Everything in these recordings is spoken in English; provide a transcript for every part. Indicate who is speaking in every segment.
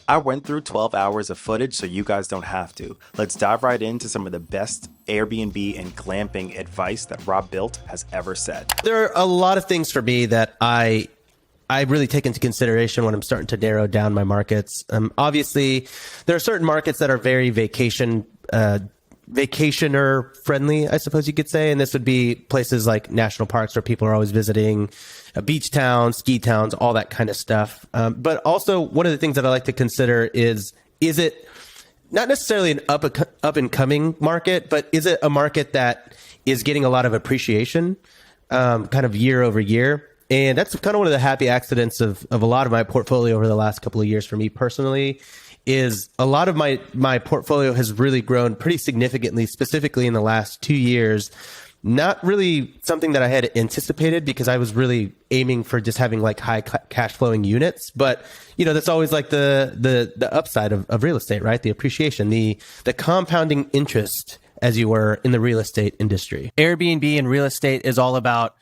Speaker 1: I went through 12 hours of footage so you guys don't have to. Let's dive right into some of the best Airbnb and glamping advice that Robuilt has ever said.
Speaker 2: There are a lot of things for me that I really take into consideration when I'm starting to narrow down my markets. Obviously, there are certain markets that are very vacationer friendly, I suppose you could say. And this would be places like national parks where people are always visiting, beach towns, ski towns, all that kind of stuff. But also one of the things that I like to consider is it not necessarily an up and coming market, but is it a market that is getting a lot of appreciation kind of year over year? And that's kind of one of the happy accidents of a lot of my portfolio over the last couple of years for me personally, is a lot of my portfolio has really grown pretty significantly, specifically in the last 2 years. Not really something that I had anticipated because I was really aiming for just having like high cash flowing units. But, you know, that's always like the upside of real estate, right? The appreciation, the compounding interest, as you were, in the real estate industry.
Speaker 3: Airbnb and real estate is all about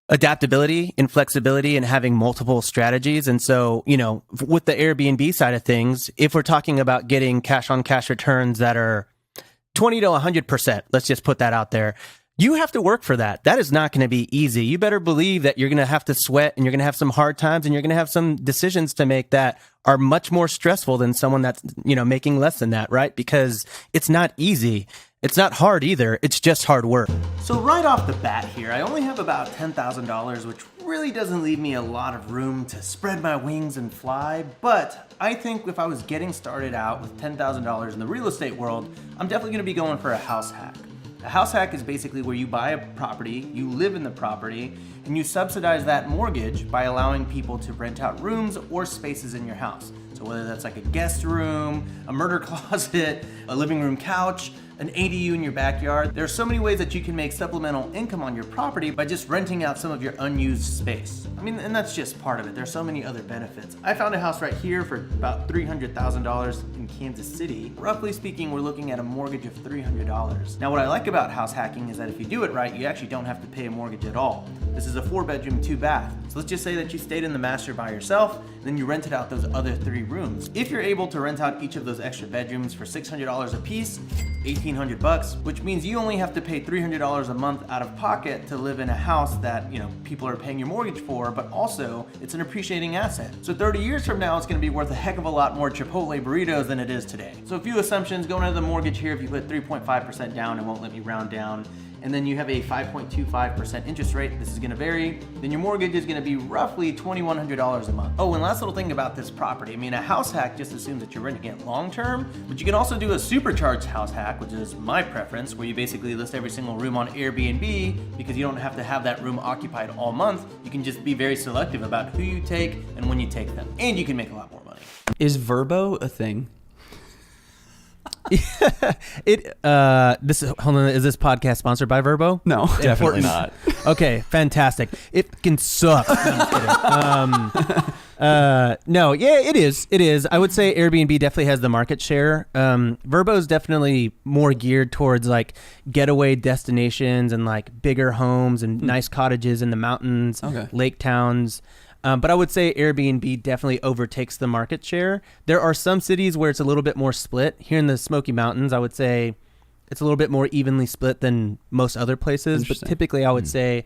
Speaker 3: adaptability and flexibility and having multiple strategies. And so, you know, with the Airbnb side of things, if we're talking about getting cash on cash returns that are 20 to 100%, let's just put that out there. You have to work for that. That is not going to be easy. You better believe that you're going to have to sweat and you're going to have some hard times and you're going to have some decisions to make that are much more stressful than someone that's, you know, making less than that, right? Because it's not easy. It's not hard either. It's just hard work. So right off the bat here, I only have about $10,000, which really doesn't leave me a lot of room to spread my wings and fly. But I think if I was getting started out with $10,000 in the real estate world, I'm definitely going to be going for a house hack. A house hack is basically where you buy a property, you live in the property, and you subsidize that mortgage by allowing people to rent out rooms or spaces in your house. So whether that's like a guest room, a murder closet, a living room couch, an ADU in your backyard. There are so many ways that you can make supplemental income on your property by just renting out some of your unused space. I mean, and that's just part of it. There's so many other benefits. I found a house right here for about $300,000 in Kansas City. Roughly speaking, we're looking at a mortgage of $300. Now, what I like about house hacking is that if you do it right, you actually don't have to pay a mortgage at all. This is a 4-bedroom, 2-bath. So let's just say that you stayed in the master by yourself, and then you rented out those other 3 rooms. If you're able to rent out each of those extra bedrooms for $600 a piece, $1,800, which means you only have to pay $300 a month out of pocket to live in a house that, you know, people are paying your mortgage for, but also it's an appreciating asset. So 30 years from now, it's going to be worth a heck of a lot more Chipotle burritos than it is today. So a few assumptions going into the mortgage here. If you put 3.5% down, it won't let me round down. And then you have a 5.25% interest rate. This is going to vary. Then your mortgage is going to be roughly $2,100 a month. Oh, and last little thing about this property. I mean, a house hack just assumes that you're renting it long term, but you can also do a supercharged house hack, which is my preference, where you basically list every single room on Airbnb because you don't have to have that room occupied all month. You can just be very selective about who you take and when you take them. And you can make a lot more money.
Speaker 4: Is VRBO a thing?
Speaker 3: Hold on, is this podcast sponsored by VRBO?
Speaker 4: No, definitely not.
Speaker 3: Okay, fantastic. It can suck. No, I'm kidding. No, yeah, it is. I would say Airbnb definitely has the market share. VRBO is definitely more geared towards like getaway destinations and like bigger homes and nice cottages in the mountains, lake towns. But I would say Airbnb definitely overtakes the market share. There are some cities where it's a little bit more split. Here in the Smoky Mountains, I would say it's a little bit more evenly split than most other places. But typically, I would say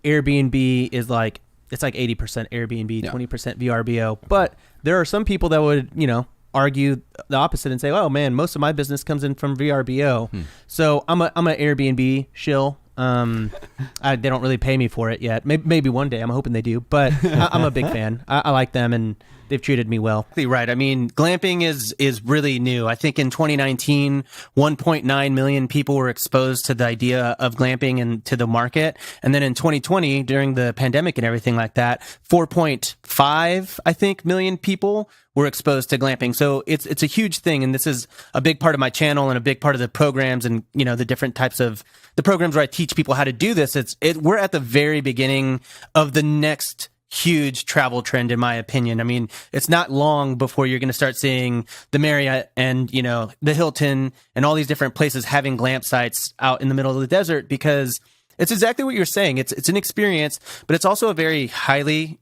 Speaker 3: Airbnb is like, it's like 80% Airbnb, 20% VRBO. But there are some people that would, you know, argue the opposite and say, oh man, most of my business comes in from VRBO. So I'm an Airbnb shill. They don't really pay me for it yet. Maybe one day. I'm hoping they do, but I'm a big fan. I like them and they've treated me well. Right. I mean, glamping is really new. I think in 2019, 1.9 million people were exposed to the idea of glamping and to the market. And then in 2020, during the pandemic and everything like that, 4.5, I think, million people were exposed to glamping. So it's a huge thing. And this is a big part of my channel and a big part of the programs and, you know, the different types of the programs where I teach people how to do this. We're at the very beginning of the next huge travel trend, in my opinion. I mean, it's not long before you're going to start seeing the Marriott and, you know, the Hilton and all these different places having glamp sites out in the middle of the desert, because it's exactly what you're saying. It's an experience, but it's also a very highly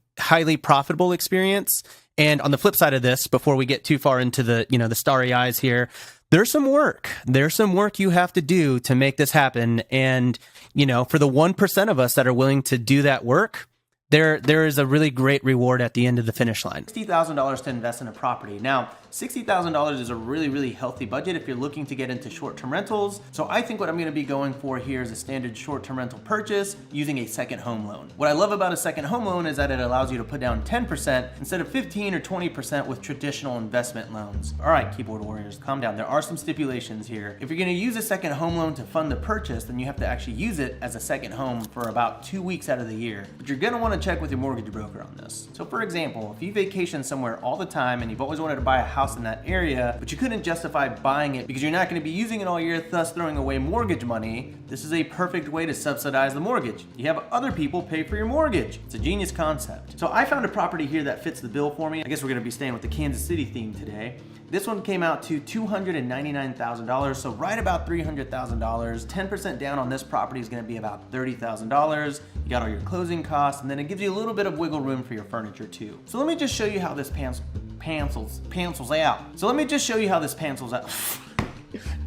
Speaker 3: profitable experience. And on the flip side of this, before we get too far into the, the starry eyes here, there's some work. There's some work you have to do to make this happen. And, for the 1% of us that are willing to do that work, there is a really great reward at the end of the finish line. $60,000 to invest in a property. Now, $60,000 is a really, really healthy budget if you're looking to get into short-term rentals. So I think what I'm gonna be going for here is a standard short-term rental purchase using a second home loan. What I love about a second home loan is that it allows you to put down 10% instead of 15 or 20% with traditional investment loans. All right, keyboard warriors, calm down. There are some stipulations here. If you're gonna use a second home loan to fund the purchase, then you have to actually use it as a second home for about 2 weeks out of the year. But you're gonna wanna check with your mortgage broker on this. So for example, if you vacation somewhere all the time and you've always wanted to buy a house in that area, but you couldn't justify buying it because you're not going to be using it all year, thus throwing away mortgage money, this is a perfect way to subsidize the mortgage. You have other people pay for your mortgage. It's a genius concept. So I found a property here that fits the bill for me. I guess we're going to be staying with the Kansas City theme today. This one came out to $299,000, so right about $300,000. 10% down on this property is going to be about $30,000. You got all your closing costs, and then it gives you a little bit of wiggle room for your furniture too. So let me just show you how this pencils out. So let me just show you how this pencils out.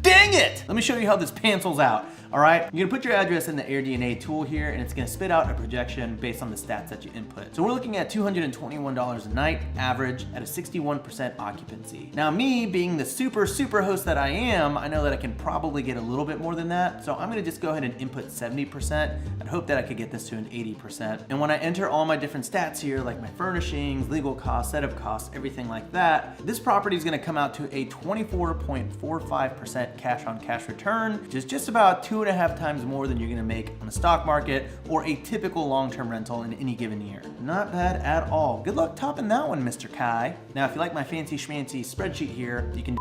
Speaker 3: Dang it! Let me show you how this pencils out. All right, you're gonna put your address in the AirDNA tool here, and it's gonna spit out a projection based on the stats that you input. So we're looking at $221 a night, average, at a 61% occupancy. Now me, being the super host that I am, I know that I can probably get a little bit more than that, so I'm gonna just go ahead and input 70%. I'd hope that I could get this to an 80%. And when I enter all my different stats here, like my furnishings, legal costs, setup costs, everything like that, this property is gonna come out to a 24.45% cash-on-cash return, which is just about 2.5 times more than you're gonna make on the stock market or a typical long-term rental in any given year. Not bad at all. Good luck topping that one, Mr. Kai. Now, if you like my fancy schmancy spreadsheet here, you can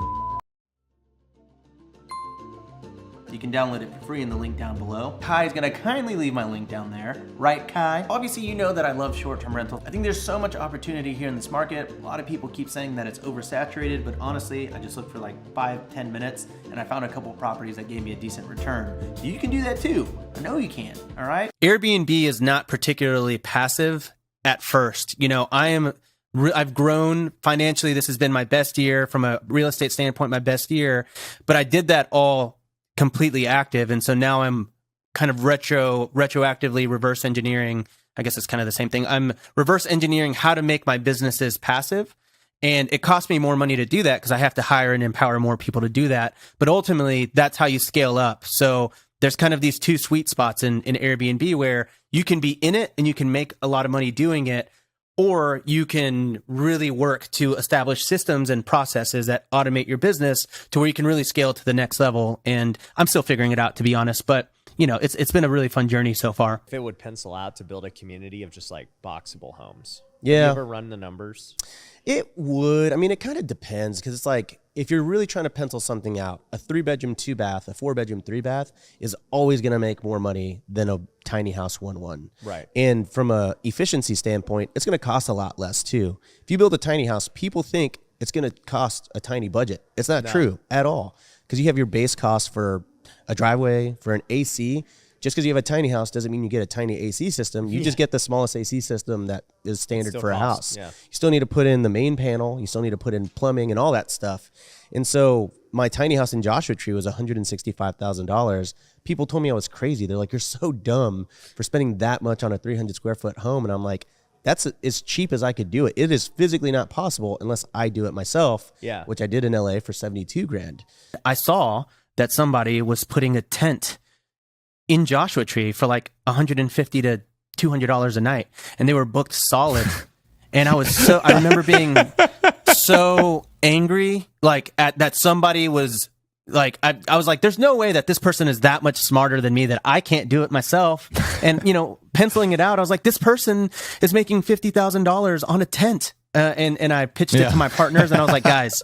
Speaker 3: download it for free in the link down below. Kai is gonna kindly leave my link down there. Right, Kai? Obviously, you know that I love short-term rentals. I think there's so much opportunity here in this market. A lot of people keep saying that it's oversaturated, but honestly, I just looked for like 5-10 minutes and I found a couple properties that gave me a decent return. So you can do that too. I know you can, all right? Airbnb is not particularly passive at first. I've grown financially. This has been my best year from a real estate standpoint, my best year, but I did that all completely active. And so now I'm kind of retroactively reverse engineering. I guess it's kind of the same thing. I'm reverse engineering how to make my businesses passive. And it costs me more money to do that because I have to hire and empower more people to do that. But ultimately, that's how you scale up. So there's kind of these two sweet spots in Airbnb where you can be in it and you can make a lot of money doing it, or you can really work to establish systems and processes that automate your business to where you can really scale it to the next level. And I'm still figuring it out, to be honest, but it's been a really fun journey so far.
Speaker 5: If it would pencil out to build a community of just like boxable homes.
Speaker 2: Yeah.
Speaker 5: Have you ever run the numbers?
Speaker 2: It would. I mean, it kind of depends because it's like if you're really trying to pencil something out, a 3-bedroom, 2-bath, a 4-bedroom, 3-bath is always going to make more money than a tiny house 1-1.
Speaker 5: Right.
Speaker 2: And from a efficiency standpoint, it's going to cost a lot less too. If you build a tiny house, people think it's going to cost a tiny budget. It's not true at all because you have your base cost for a driveway, for an AC. Just because you have a tiny house doesn't mean you get a tiny AC system. You just get the smallest AC system that is standard for a house.
Speaker 5: Yeah.
Speaker 2: You still need to put in the main panel. You still need to put in plumbing and all that stuff. And so my tiny house in Joshua Tree was $165,000. People told me I was crazy. They're like, you're so dumb for spending that much on a 300 square foot home. And I'm like, that's as cheap as I could do it. It is physically not possible unless I do it myself, which I did in LA for $72,000.
Speaker 3: I saw that somebody was putting a tent in Joshua Tree for like $150 to $200 a night, and they were booked solid. And I remember being so angry, like at that somebody was like, I was like, there's no way that this person is that much smarter than me that I can't do it myself. And penciling it out, I was like, this person is making $50,000 on a tent. And I pitched it to my partners, and I was like, guys,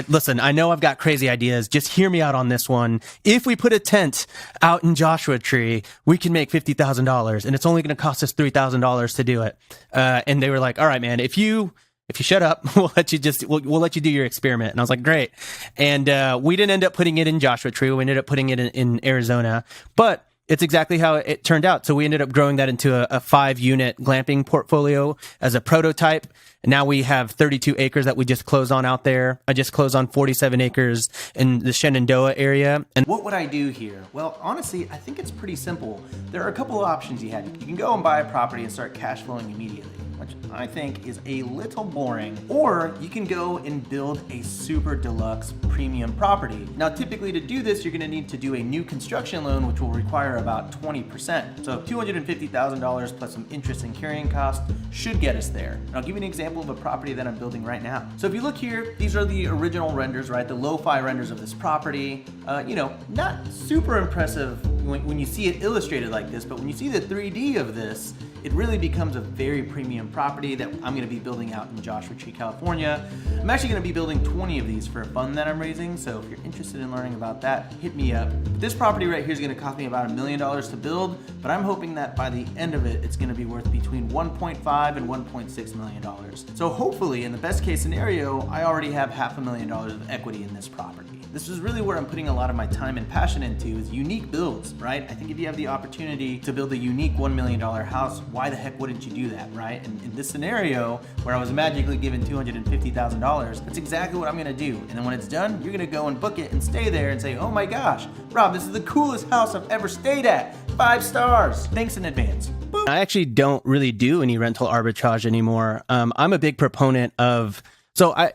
Speaker 3: listen, I know I've got crazy ideas. Just hear me out on this one. If we put a tent out in Joshua Tree, we can make $50,000, and it's only going to cost us $3,000 to do it. And they were like, all right, man, if you shut up, we'll let you do your experiment. And I was like, great. And we didn't end up putting it in Joshua Tree. We ended up putting it in Arizona, but it's exactly how it turned out. So we ended up growing that into a 5-unit glamping portfolio as a prototype. And now we have 32 acres that we just closed on out there. I just closed on 47 acres in the Shenandoah area. And
Speaker 6: what would I do here? Well, honestly, I think it's pretty simple. There are a couple of options you have. You can go and buy a property and start cash flowing immediately, which I think is a little boring. Or you can go and build a super deluxe premium property. Now, typically to do this, you're gonna need to do a new construction loan, which will require about 20%. So $250,000 plus some interest and carrying costs should get us there. And I'll give you an example of a property that I'm building right now. So if you look here, these are the original renders, right? The lo-fi renders of this property. Not super impressive when you see it illustrated like this, but when you see the 3D of this, it really becomes a very premium property that I'm going to be building out in Joshua Tree, California. I'm actually going to be building 20 of these for a fund that I'm raising, so if you're interested in learning about that, hit me up. This property right here is going to cost me about $1 million to build, but I'm hoping that by the end of it, it's going to be worth between $1.5 and $1.6 million. So hopefully, in the best case scenario, I already have $500,000 of equity in this property. This is really where I'm putting a lot of my time and passion into, is unique builds, right? I think if you have the opportunity to build a unique $1 million house, why the heck wouldn't you do that, right? And in this scenario, where I was magically given $250,000, that's exactly what I'm gonna do. And then when it's done, you're gonna go and book it and stay there and say, oh my gosh, Rob, this is the coolest house I've ever stayed at. 5 stars. Thanks in advance. Boop.
Speaker 3: I actually don't really do any rental arbitrage anymore. I'm a big proponent of,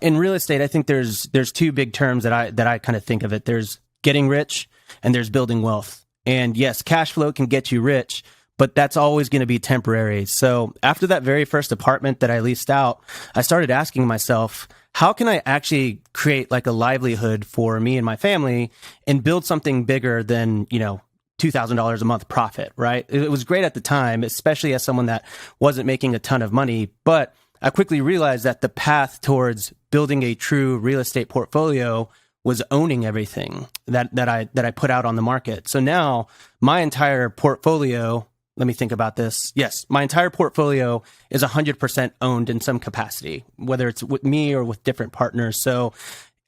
Speaker 3: in real estate, I think there's two big terms that I kind of think of it. There's getting rich and there's building wealth. And yes, cash flow can get you rich, but that's always going to be temporary. So after that very first apartment that I leased out, I started asking myself, how can I actually create like a livelihood for me and my family and build something bigger than, $2,000 a month profit, right? It was great at the time, especially as someone that wasn't making a ton of money, but I quickly realized that the path towards building a true real estate portfolio was owning everything that I put out on the market. So now my entire portfolio, let me think about this. Yes, my entire portfolio is 100% owned in some capacity, whether it's with me or with different partners. So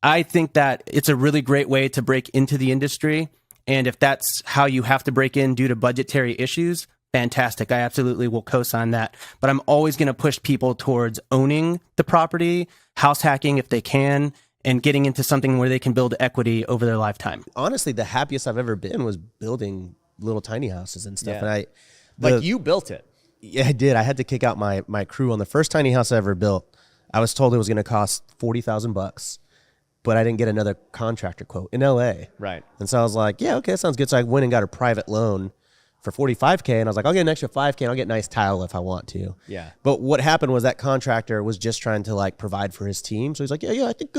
Speaker 3: I think that it's a really great way to break into the industry. And if that's how you have to break in due to budgetary issues, fantastic. I absolutely will co-sign that. But I'm always going to push people towards owning the property, house hacking if they can, and getting into something where they can build equity over their lifetime.
Speaker 2: Honestly, the happiest I've ever been was building little tiny houses and stuff.
Speaker 5: Yeah.
Speaker 2: And
Speaker 5: you built it.
Speaker 2: Yeah, I did. I had to kick out my crew on the first tiny house I ever built. I was told it was going to cost $40,000, but I didn't get another contractor quote in LA.
Speaker 5: Right.
Speaker 2: And so I was like, yeah, okay, that sounds good. So I went and got a private loan for $45K, and I was like, I'll get an extra $5K and I'll get nice tile if I want to.
Speaker 5: Yeah.
Speaker 2: But what happened was that contractor was just trying to like provide for his team. So he's like, yeah, I think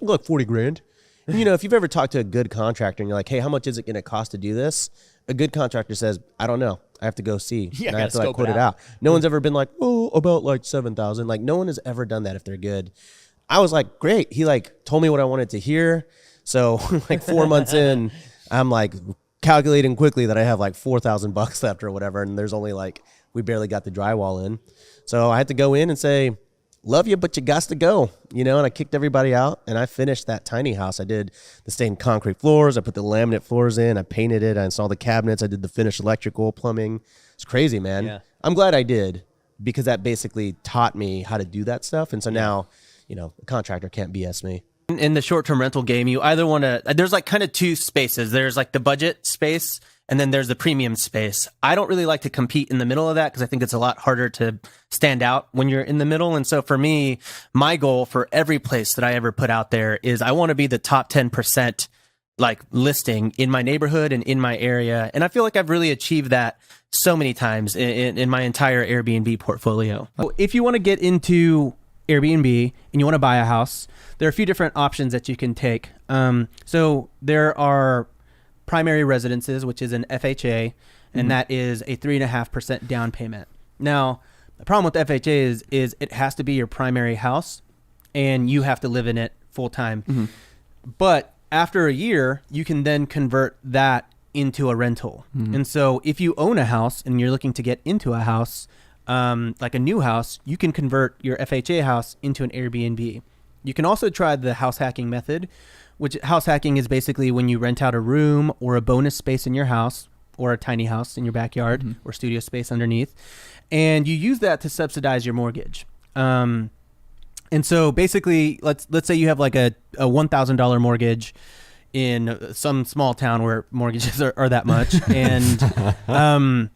Speaker 2: like 40 grand. And, if you've ever talked to a good contractor and you're like, hey, how much is it going to cost to do this? A good contractor says, I don't know. I have to go see.
Speaker 5: Yeah,
Speaker 2: and I have to like quote it out. No one's ever been like, oh, about like 7,000. Like no one has ever done that if they're good. I was like, great. He like told me what I wanted to hear. So like 4 months in, I'm like calculating quickly that I have like $4,000 left or whatever. And there's only like, we barely got the drywall in. So I had to go in and say, love you, but you got to go, and I kicked everybody out and I finished that tiny house. I did the stained concrete floors. I put the laminate floors in. I painted it. I installed the cabinets. I did the finished electrical, plumbing. It's crazy, man. Yeah. I'm glad I did because that basically taught me how to do that stuff. And so now, the contractor can't BS me.
Speaker 3: In the short-term rental game, you either want to, there's like kind of two spaces. There's like the budget space and then there's the premium space. I don't really like to compete in the middle of that because I think it's a lot harder to stand out when you're in the middle. And so for me, my goal for every place that I ever put out there is I want to be the top 10% like listing in my neighborhood and in my area. And I feel like I've really achieved that so many times in my entire Airbnb portfolio. If you want to get into Airbnb and you want to buy a house, there are a few different options that you can take. So there are primary residences, which is an FHA, and that is a 3.5% down payment. Now, the problem with FHA is it has to be your primary house and you have to live in it full time. But after a year, you can then convert that into a rental. And so if you own a house and you're looking to get into a house, like a new house, you can convert your FHA house into an Airbnb. You can also try the house hacking method, which house hacking is basically when you rent out a room or a bonus space in your house or a tiny house in your backyard or studio space underneath, and you use that to subsidize your mortgage. And so basically, let's say you have like a $1,000 mortgage in some small town where mortgages are that much, and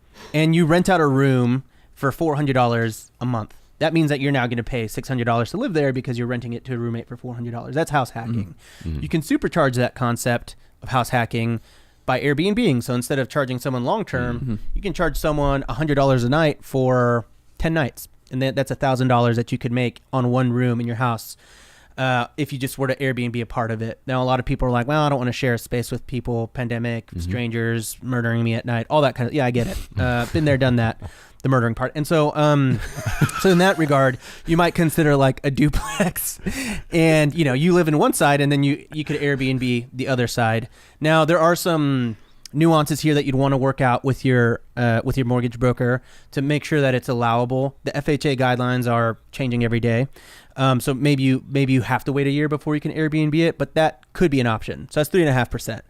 Speaker 3: you rent out a room for $400 a month. That means that you're now going to pay $600 to live there because you're renting it to a roommate for $400. That's house hacking. You can supercharge that concept of house hacking by Airbnb. So instead of charging someone long term, you can charge someone $100 a night for 10 nights. And that's $1,000 that you could make on one room in your house if you just were to Airbnb a part of it. Now, a lot of people are like, well, I don't want to share a space with people, pandemic, strangers murdering me at night, all that kind of, yeah, I get it. Been there, done that, the murdering part. And so, so in that regard, you might consider like a duplex and, you live in one side and then you could Airbnb the other side. Now, there are some nuances here that you'd want to work out with your mortgage broker to make sure that it's allowable. The FHA guidelines are changing every day. So maybe you have to wait a year before you can Airbnb it, but that could be an option. So that's 3.5%.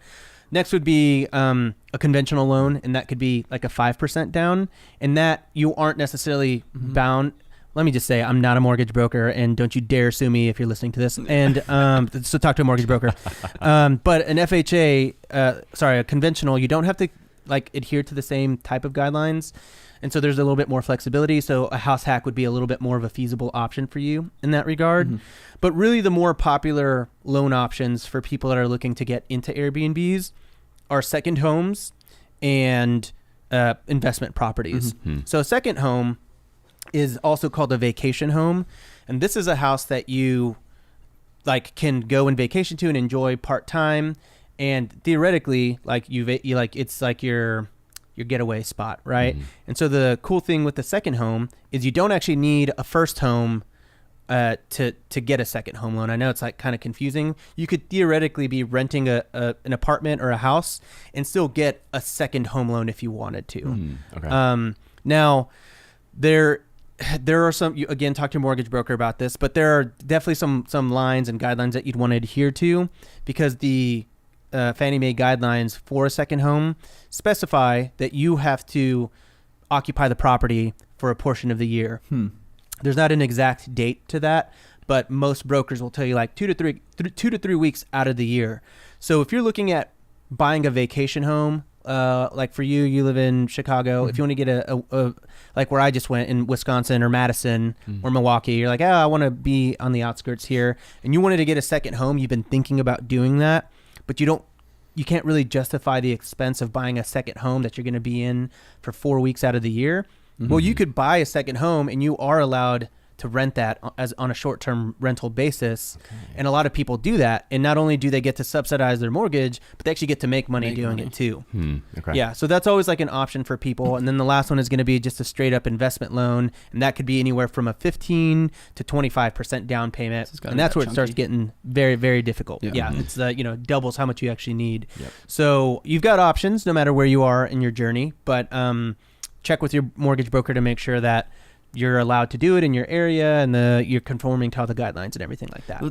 Speaker 3: Next would be a conventional loan, and that could be like a 5% down, and that you aren't necessarily bound. Let me just say, I'm not a mortgage broker, and don't you dare sue me if you're listening to this. And so talk to a mortgage broker. But an FHA, a conventional, you don't have to like adhere to the same type of guidelines. And so there's a little bit more flexibility. So a house hack would be a little bit more of a feasible option for you in that regard. But really the more popular loan options for people that are looking to get into Airbnbs are second homes and investment properties. So a second home is also called a vacation home. And this is a house that you like can go and vacation to and enjoy part-time. And theoretically, like you like, it's like your getaway spot, right? And so the cool thing with the second home is you don't actually need a first home to get a second home loan. I know it's like kind of confusing. You could theoretically be renting an apartment or a house and still get a second home loan if you wanted to.
Speaker 1: Okay.
Speaker 3: Now there are some, you again talk to your mortgage broker about this, but there are definitely some lines and guidelines that you'd want to adhere to, because the Fannie Mae guidelines for a second home specify that you have to occupy the property for a portion of the year. There's not an exact date to that, but most brokers will tell you like 2 to 3 weeks out of the year. So if you're looking at buying a vacation home, like for you live in Chicago. If you want to get a like where I just went in Wisconsin or Madison or Milwaukee, you're like, I want to be on the outskirts here, and you wanted to get a second home. You've been thinking about doing that, but you can't really justify the expense of buying a second home that you're going to be in for 4 weeks out of the year. Well, you could buy a second home and you are allowed to rent that as on a short-term rental basis. And a lot of people do that. And not only do they get to subsidize their mortgage, but they actually get to make money doing it too. Yeah. So that's always like an option for people. And then the last one is going to be just a straight up investment loan. And that could be anywhere from a 15 to 25% down payment. And that's where it starts getting very, very difficult. Yeah. It's doubles how much you actually need. So you've got options no matter where you are in your journey, but check with your mortgage broker to make sure that you're allowed to do it in your area and you're conforming to all the guidelines and everything like that.